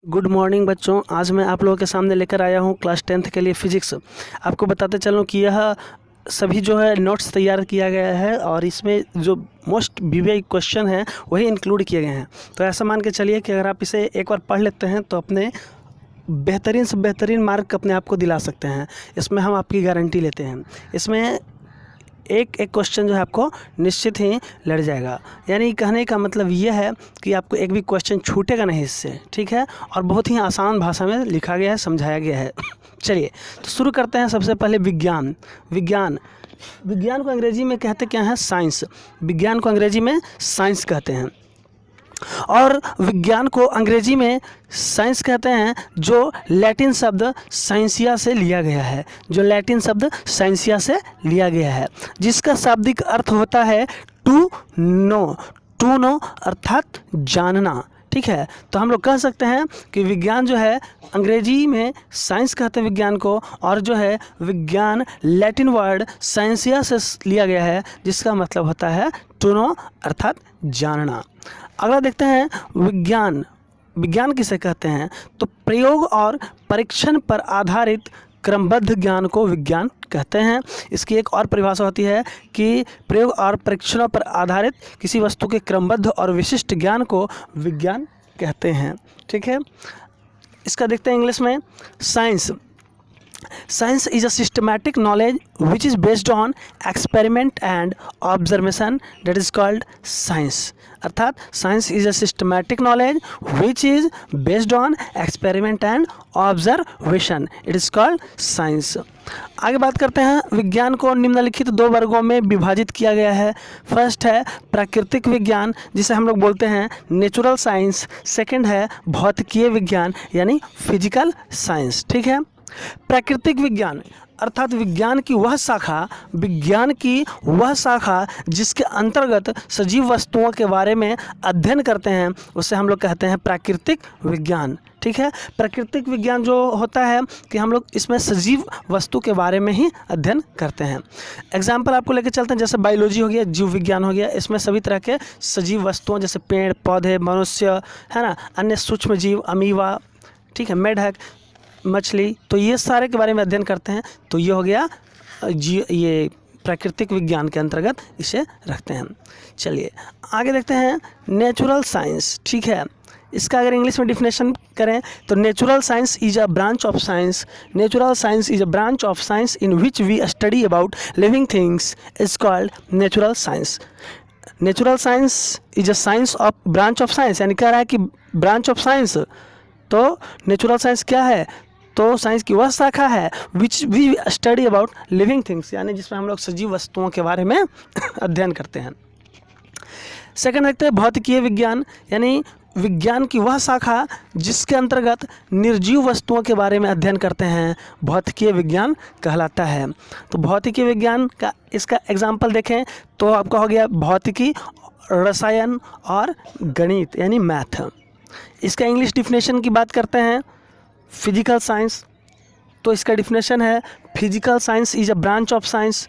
Good morning बच्चों। आज मैं आप लोगों के सामने लेकर आया हूँ क्लास 10th के लिए फिजिक्स। आपको बताते चलूँ कि यह सभी जो है नोट्स तैयार किया गया है और इसमें जो मोस्ट वीवीआई क्वेश्चन हैं वही इंक्लूड किए गए हैं। तो ऐसा मान के चलिए कि अगर आप इसे एक बार पढ़ लेते हैं तो अपने बेहतरीन से बेहतरीन मार्क अपने आप को दिला सकते हैं। इसमें हम आपकी गारंटी लेते हैं। इसमें एक एक क्वेश्चन जो है आपको निश्चित ही लड़ जाएगा। यानी कहने का मतलब ये है कि आपको एक भी क्वेश्चन छूटेगा नहीं इससे, ठीक है। और बहुत ही आसान भाषा में लिखा गया है, समझाया गया है। चलिए तो शुरू करते हैं। सबसे पहले विज्ञान को अंग्रेजी में कहते क्या हैं? साइंस। विज्ञान को अंग्रेजी में साइंस कहते हैं और विज्ञान को अंग्रेजी में साइंस कहते हैं जो लैटिन शब्द साइंसिया से लिया गया है, जिसका शाब्दिक अर्थ होता है टू नो अर्थात जानना, ठीक है। तो हम लोग कह सकते हैं कि विज्ञान जो है अंग्रेजी में साइंस कहते हैं विज्ञान को, और जो है विज्ञान लैटिन वर्ड साइंसिया से लिया गया है जिसका मतलब होता है टू नो अर्थात जानना। अगला देखते हैं विज्ञान किसे कहते हैं? तो प्रयोग और परीक्षण पर आधारित क्रमबद्ध ज्ञान को विज्ञान कहते हैं। इसकी एक और परिभाषा होती है कि प्रयोग और परीक्षणों पर आधारित किसी वस्तु के क्रमबद्ध और विशिष्ट ज्ञान को विज्ञान कहते हैं, ठीक है। इसका देखते हैं इंग्लिश में। Science is a systematic knowledge which is based on experiment and observation, that is called science। अर्थात science is a systematic knowledge which is based on experiment and observation, it is called science। आगे बात करते हैं। विज्ञान को निम्नलिखित दो वर्गों में विभाजित किया गया है। फर्स्ट है प्राकृतिक विज्ञान जिसे हम लोग बोलते हैं नेचुरल साइंस। सेकंड है भौतिकीय विज्ञान यानी फिजिकल साइंस, ठीक है। प्राकृतिक विज्ञान अर्थात विज्ञान की वह शाखा जिसके अंतर्गत सजीव वस्तुओं के बारे में अध्ययन करते हैं उसे हम लोग कहते हैं प्राकृतिक विज्ञान, ठीक है। प्राकृतिक विज्ञान जो होता है कि हम लोग इसमें सजीव वस्तु के बारे में ही अध्ययन करते हैं। एग्जाम्पल आपको लेकर चलते हैं, जैसे बायोलॉजी हो गया, जीव विज्ञान हो गया। इसमें सभी तरह के सजीव वस्तुओं जैसे पेड़ पौधे, मनुष्य, है ना, अन्य सूक्ष्म जीव, अमीबा, ठीक है, मेढक, मछली, तो ये सारे के बारे में अध्ययन करते हैं। तो ये हो गया ये प्राकृतिक विज्ञान के अंतर्गत इसे रखते हैं। चलिए आगे देखते हैं नेचुरल साइंस, ठीक है। इसका अगर इंग्लिश में डिफिनेशन करें तो natural science is a branch of science in which we study about living things is called natural science. Natural science is a science of branch of science, यानी कह रहा है कि ब्रांच ऑफ साइंस। तो natural science क्या है? तो science की वह शाखा है which we study about living things, यानी जिसमें हम लोग सजीव वस्तुओं के बारे में अध्ययन करते हैं। सेकंड देखते हैं भौतिकीय विज्ञान, यानी विज्ञान की वह शाखा जिसके अंतर्गत निर्जीव वस्तुओं के बारे में अध्ययन करते हैं, भौतिकीय विज्ञान कहलाता है। तो भौतिकीय विज्ञान का इसका एग्जाम्पल देखें तो आपका हो गया भौतिकी, रसायन और गणित यानी मैथ। इसका इंग्लिश डिफिनेशन की बात करते हैं फिजिकल साइंस, तो इसका डिफिनेशन है physical science is a branch of science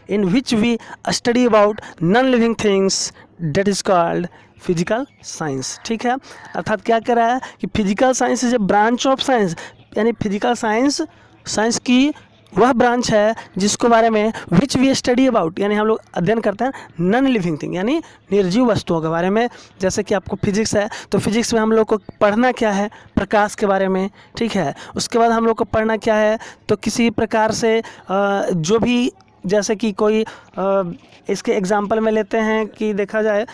in which we study about non living things, that is called physical science, ठीक है। अर्थात क्या कह रहा है कि physical science is a branch of science, यानी फिजिकल साइंस की वह ब्रांच है जिसके बारे में विच वी स्टडी अबाउट, यानी हम लोग अध्ययन करते हैं नॉन लिविंग थिंग यानी निर्जीव वस्तुओं के बारे में। जैसे कि आपको फिजिक्स है तो फिजिक्स में हम लोग को पढ़ना क्या है? प्रकाश के बारे में, ठीक है। उसके बाद हम लोग को पढ़ना क्या है? तो किसी प्रकार से जो भी, जैसे कि कोई इसके एग्जाम्पल में लेते हैं कि देखा जाए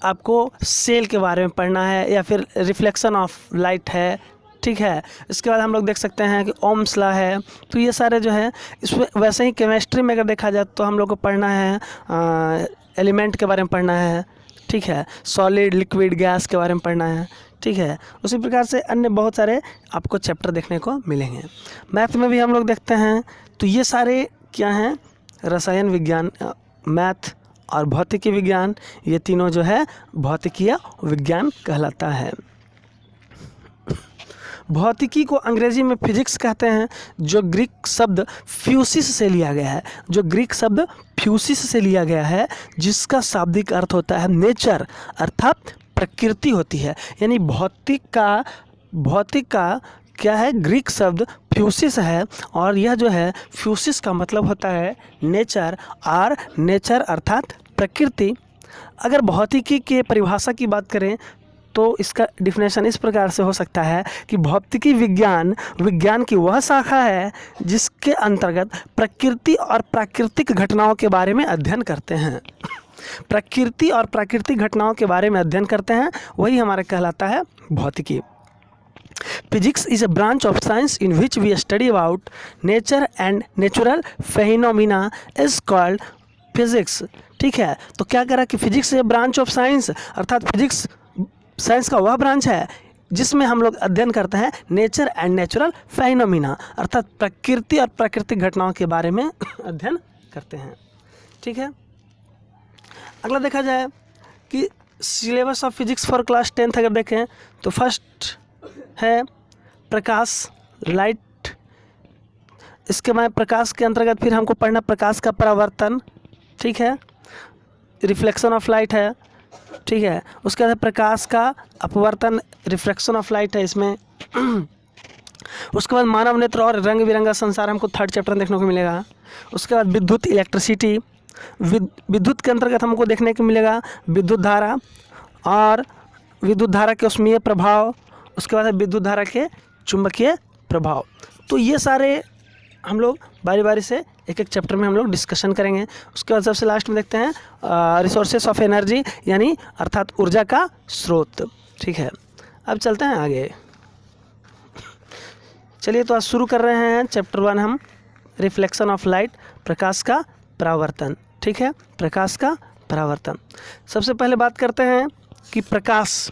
आपको सेल के बारे में पढ़ना है या फिर रिफ्लेक्शन ऑफ लाइट है, ठीक है। इसके बाद हम लोग देख सकते हैं कि ओम्स लॉ है। तो ये सारे जो है इसमें, वैसे ही केमिस्ट्री में अगर देखा जाए तो हम लोग को पढ़ना है एलिमेंट के बारे में पढ़ना है, ठीक है। सॉलिड, लिक्विड, गैस के बारे में पढ़ना है, ठीक है। उसी प्रकार से अन्य बहुत सारे आपको चैप्टर देखने को मिलेंगे। मैथ में भी हम लोग देखते हैं तो ये सारे क्या हैं? रसायन विज्ञान, मैथ और भौतिकी विज्ञान, ये तीनों जो है भौतिकीय विज्ञान कहलाता है। भौतिकी को अंग्रेजी में फिजिक्स कहते हैं, जो ग्रीक शब्द फ्यूसिस से लिया गया है, जिसका शाब्दिक अर्थ होता है नेचर अर्थात प्रकृति होती है। यानी भौतिक का क्या है, ग्रीक शब्द फ्यूसिस है, और यह जो है फ्यूसिस का मतलब होता है नेचर, और नेचर अर्थात प्रकृति। अगर भौतिकी के परिभाषा की बात करें तो इसका डिफिनेशन इस प्रकार से हो सकता है कि भौतिकी विज्ञान की वह शाखा है जिसके अंतर्गत प्रकृति और प्राकृतिक घटनाओं के बारे में अध्ययन करते हैं। प्रकृति और प्राकृतिक घटनाओं के बारे में अध्ययन करते हैं, वही हमारा कहलाता है भौतिकी। Physics is a branch of science in which we study about nature and natural phenomena is called physics। ठीक है, तो क्या करा कि फिजिक्स है ब्रांच ऑफ साइंस, अर्थात फिजिक्स साइंस का वह ब्रांच है जिसमें हम लोग अध्ययन करते हैं नेचर एंड नेचुरल फेनोमिना, अर्थात प्रकृति और प्राकृतिक घटनाओं के बारे में अध्ययन करते हैं। ठीक है, अगला देखा जाए कि syllabus of physics for class 10th अगर देखें तो फर्स्ट है प्रकाश, लाइट। इसके बाद प्रकाश के अंतर्गत फिर हमको पढ़ना प्रकाश का परावर्तन, ठीक है, रिफ्लेक्शन ऑफ लाइट है, ठीक है। उसके बाद प्रकाश का अपवर्तन, रिफ्रैक्शन ऑफ लाइट है इसमें। उसके बाद मानव नेत्र और रंग बिरंगा संसार हमको 3rd चैप्टर में देखने को मिलेगा। उसके बाद विद्युत, इलेक्ट्रिसिटी, विद्युत के अंतर्गत हमको देखने को मिलेगा विद्युत धारा और विद्युत धारा के ऊष्मीय प्रभाव। उसके बाद विद्युत धारा के चुंबकीय प्रभाव। तो ये सारे हम लोग बारी बारी से एक एक चैप्टर में हम लोग डिस्कशन करेंगे। उसके बाद सबसे लास्ट में देखते हैं रिसोर्सेस ऑफ एनर्जी, यानी अर्थात ऊर्जा का स्रोत। ठीक है, अब चलते हैं आगे। चलिए तो आज शुरू कर रहे हैं चैप्टर 1 हम, रिफ्लेक्शन ऑफ लाइट, प्रकाश का परावर्तन। ठीक है, प्रकाश का परावर्तन। सबसे पहले बात करते हैं कि प्रकाश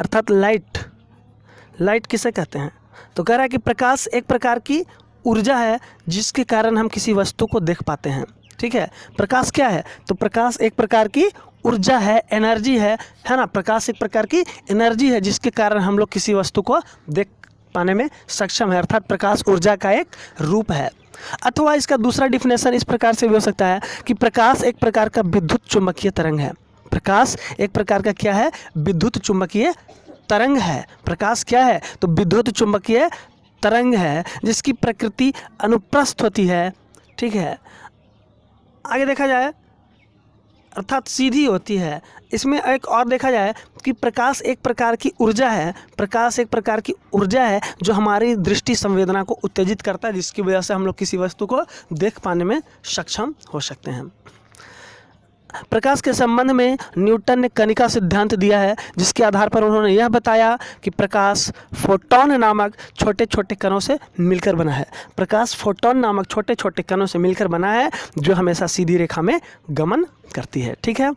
अर्थात लाइट किसे कहते हैं। तो कह रहा है कि प्रकाश एक प्रकार की ऊर्जा है जिसके कारण हम किसी वस्तु को देख पाते हैं। ठीक है, प्रकाश क्या है, तो प्रकाश एक प्रकार की ऊर्जा है, एनर्जी है ना। प्रकाश एक प्रकार की एनर्जी है जिसके कारण हम लोग किसी वस्तु को देख पाने में सक्षम है, अर्थात प्रकाश ऊर्जा का एक रूप है। अथवा इसका दूसरा डिफिनेशन इस प्रकार से भी हो सकता है कि प्रकाश एक प्रकार का विद्युत चुम्बकीय तरंग है। प्रकाश एक प्रकार का क्या है, विद्युत चुम्बकीय तरंग है। प्रकाश क्या है, तो विद्युत चुम्बकीय तरंग है जिसकी प्रकृति अनुप्रस्थ होती है। ठीक है, आगे देखा जाए अर्थात सीधी होती है। इसमें एक और देखा जाए कि प्रकाश एक प्रकार की ऊर्जा है, प्रकाश एक प्रकार की ऊर्जा है जो हमारी दृष्टि संवेदना को उत्तेजित करता है, जिसकी वजह से हम लोग किसी वस्तु को देख पाने में सक्षम हो सकते हैं। प्रकाश के संबंध में न्यूटन ने कणिका सिद्धांत दिया है, जिसके आधार पर उन्होंने यह बताया कि प्रकाश फोटॉन नामक छोटे छोटे कणों से मिलकर बना है। प्रकाश फोटॉन नामक छोटे छोटे कणों से मिलकर बना है जो हमेशा सीधी रेखा में गमन करती है। ठीक है,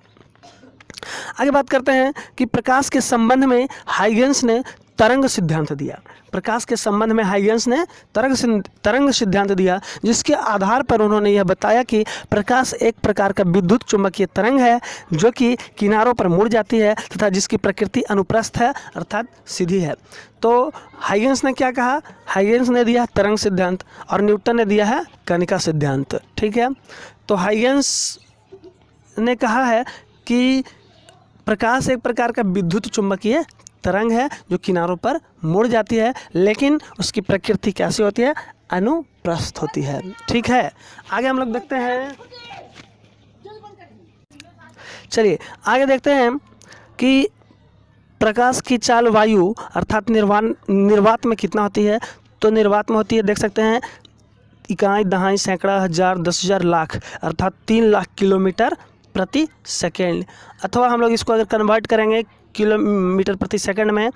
आगे बात करते हैं कि प्रकाश के संबंध में हाइगेंस ने तरंग सिद्धांत दिया। प्रकाश के संबंध में हाइगेंस ने तरंग सिद्धांत दिया, जिसके आधार पर उन्होंने यह बताया कि प्रकाश एक प्रकार का विद्युत चुम्बकीय तरंग है जो कि किनारों पर मुड़ जाती है तथा जिसकी प्रकृति अनुप्रस्थ है, अर्थात सीधी है। तो हाइगेंस ने क्या कहा, हाइगेंस ने दिया तरंग सिद्धांत और न्यूटन ने दिया है कणिका सिद्धांत। ठीक है, तो हाइगेंस ने कहा है कि प्रकाश एक प्रकार का विद्युत चुम्बकीय तरंग है जो किनारों पर मुड़ जाती है, लेकिन उसकी प्रकृति कैसी होती है, अनुप्रस्थ होती है। ठीक है, आगे हम लोग देखते हैं, चलिए आगे देखते हैं कि प्रकाश की चाल वायु अर्थात निर्वात में कितना होती है। तो निर्वात में होती है, देख सकते हैं, इकाई, दहाई, सैकड़ा, हजार, 10,000, लाख, अर्थात 3 लाख किलोमीटर प्रति सेकेंड। अथवा हम लोग इसको अगर कन्वर्ट करेंगे किलोमीटर प्रति सेकंड में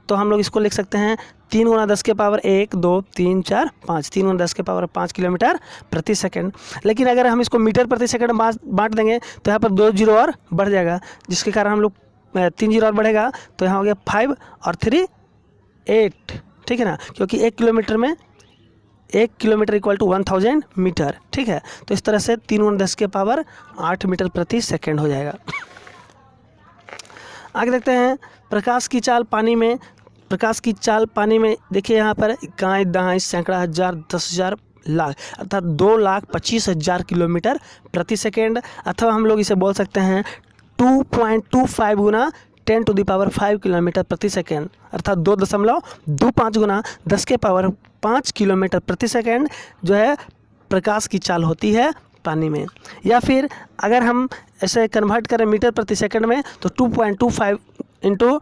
तो हम लोग इसको लिख सकते हैं 3 × 10 के पावर 1, 2, 3, 4, 5, 3 × 10 के पावर 5 किलोमीटर प्रति सेकंड। लेकिन अगर हम इसको मीटर प्रति सेकंड बांट देंगे तो यहाँ पर 2 जीरो और बढ़ जाएगा, जिसके कारण हम लोग 3 जीरो और बढ़ेगा तो यहाँ हो गया 5 और 3 8। ठीक है ना, क्योंकि 1 किलोमीटर में 1 किलोमीटर इक्वल टू 1000 मीटर। ठीक है, तो इस तरह से 3 × 10 के पावर 8 मीटर प्रति सेकंड हो जाएगा। आगे देखते हैं प्रकाश की चाल पानी में। प्रकाश की चाल पानी में देखिए यहाँ पर इकाई, दहाई, सैकड़ा, हजार, 10,000, लाख, अर्थात 2,25,000 किलोमीटर प्रति सेकेंड। अथवा हम लोग इसे बोल सकते हैं 2.25 गुना 10⁵ किलोमीटर प्रति सेकेंड, अर्थात 2.25 गुना 10⁵ किलोमीटर प्रति सेकेंड जो है प्रकाश की चाल होती है पानी में। या फिर अगर हम ऐसे कन्वर्ट करें मीटर प्रति सेकंड में तो 2.25 इंटू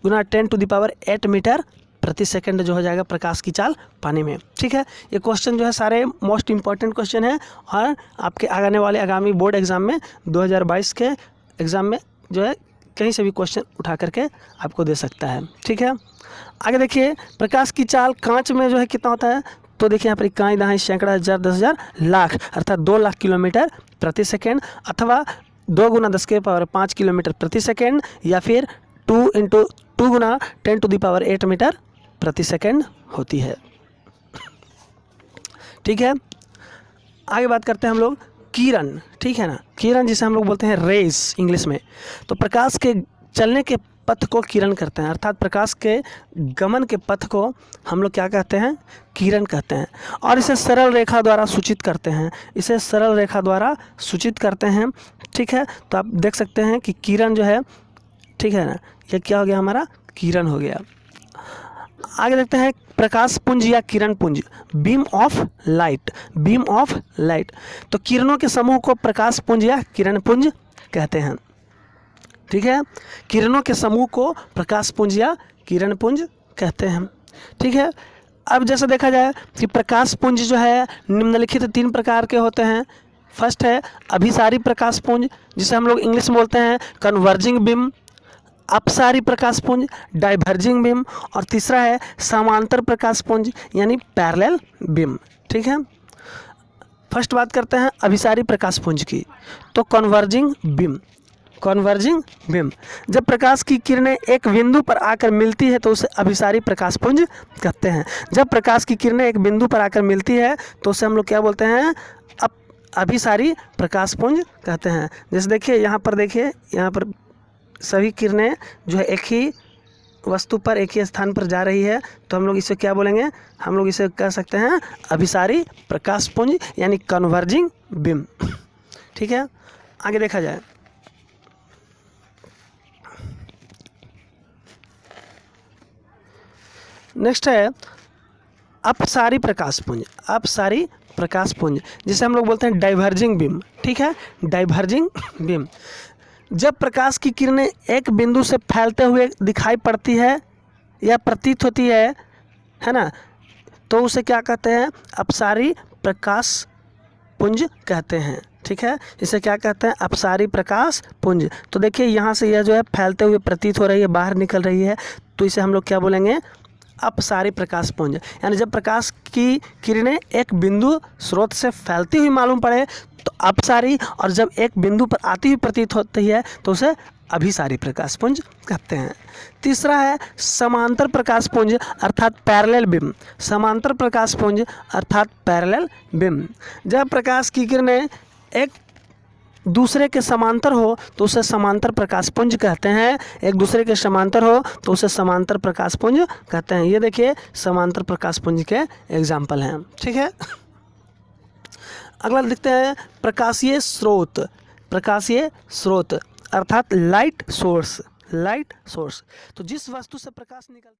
गुना 10⁸ मीटर प्रति सेकंड जो हो जाएगा प्रकाश की चाल पानी में। ठीक है, ये क्वेश्चन जो है सारे मोस्ट इम्पॉर्टेंट क्वेश्चन है और आपके आने वाले आगामी बोर्ड एग्ज़ाम में 2022 के एग्ज़ाम में जो है कहीं से भी क्वेश्चन उठा करके आपको दे सकता है। ठीक है, आगे देखिए प्रकाश की चाल कांच में जो है कितना होता है, तो देखिए यहाँ पर इकाई दहाई सैकड़ा हज़ार 10,000 लाख अर्थात 2 लाख किलोमीटर प्रति सेकेंड, अथवा 2 गुना 10⁵ किलोमीटर प्रति सेकेंड, या फिर 2 गुना 10⁸ मीटर प्रति सेकेंड होती है। ठीक है, आगे बात करते हैं हम लोग किरण। ठीक है ना, किरण जिसे हम लोग बोलते हैं रेज इंग्लिश में। तो प्रकाश के चलने के पथ को किरण कहते हैं, अर्थात प्रकाश के गमन के पथ को हम लोग क्या कहते हैं, किरण कहते हैं। और इसे सरल रेखा द्वारा सूचित करते हैं, इसे सरल रेखा द्वारा सूचित करते हैं। ठीक है, तो आप देख सकते हैं कि किरण जो है, ठीक है ना, ये क्या हो गया हमारा किरण हो गया। आगे देखते हैं प्रकाश पुंज या किरण पुंज, beam of light, beam of light. तो किरणों के समूह को प्रकाश पुंज या किरण पुंज कहते हैं। ठीक है, किरणों के समूह को प्रकाश पुंज या किरण पुंज कहते हैं। ठीक है, अब जैसे देखा जाए कि प्रकाश पुंज जो है निम्नलिखित 3 प्रकार के होते हैं। फर्स्ट है अभिसारी प्रकाश पुंज, जिसे हम लोग इंग्लिश में बोलते हैं कन्वर्जिंग बीम, अपसारी प्रकाश पुंज डाइवर्जिंग बीम, और तीसरा है समांतर प्रकाश पुंज यानी पैरेलल बीम। ठीक है, फर्स्ट बात करते हैं अभिसारी प्रकाश पुंज की। तो कन्वर्जिंग बीम, कन्वर्जिंग बीम, जब प्रकाश की किरणें एक बिंदु पर आकर मिलती है तो उसे अभिसारी प्रकाश पुंज कहते हैं। जब प्रकाश की किरणें एक बिंदु पर आकर मिलती है तो उसे हम लोग क्या बोलते हैं, अभिसारी प्रकाश पुंज कहते हैं। जैसे देखिए यहाँ पर, देखिए यहाँ पर सभी किरणें जो है एक ही वस्तु पर एक ही स्थान पर जा रही है, तो हम लोग इसे क्या बोलेंगे, हम लोग इसे कह सकते हैं अभिसारी प्रकाश पुंज यानी कन्वर्जिंग बीम। ठीक है, आगे देखा जाए नेक्स्ट है अपसारी प्रकाश पुंज, अपसारी प्रकाश पुंज जिसे हम लोग बोलते हैं डाइवर्जिंग बीम। ठीक है, डाइवर्जिंग बीम, जब प्रकाश की किरणें एक बिंदु से फैलते हुए दिखाई पड़ती है या प्रतीत होती है ना, तो उसे क्या कहते हैं, अपसारी प्रकाश पुंज कहते हैं। ठीक है, इसे क्या कहते हैं, अपसारी प्रकाश पुंज। तो देखिए यहाँ से यह जो है फैलते हुए प्रतीत हो रही है, बाहर निकल रही है, तो इसे हम लोग क्या बोलेंगे, अपसारी प्रकाश पुंज। यानी जब प्रकाश की किरणें एक बिंदु स्रोत से फैलती हुई मालूम पड़े तो अपसारी, और जब एक बिंदु पर आती हुई प्रतीत होती है तो उसे अभिसारी प्रकाश पुंज कहते हैं। तीसरा है समांतर प्रकाश पुंज अर्थात पैरेलल बीम, समांतर प्रकाश पुंज अर्थात पैरेलल बीम। जब प्रकाश की किरणें एक दूसरे के समांतर हो तो उसे समांतर प्रकाश पुंज कहते हैं, एक दूसरे के समांतर हो तो उसे समांतर प्रकाश पुंज कहते हैं। ये देखिए समांतर प्रकाश पुंज के एग्जाम्पल हैं। ठीक है, अगला देखते हैं प्रकाशीय स्रोत, प्रकाशीय स्रोत अर्थात लाइट सोर्स, लाइट सोर्स। तो जिस वस्तु से प्रकाश निकल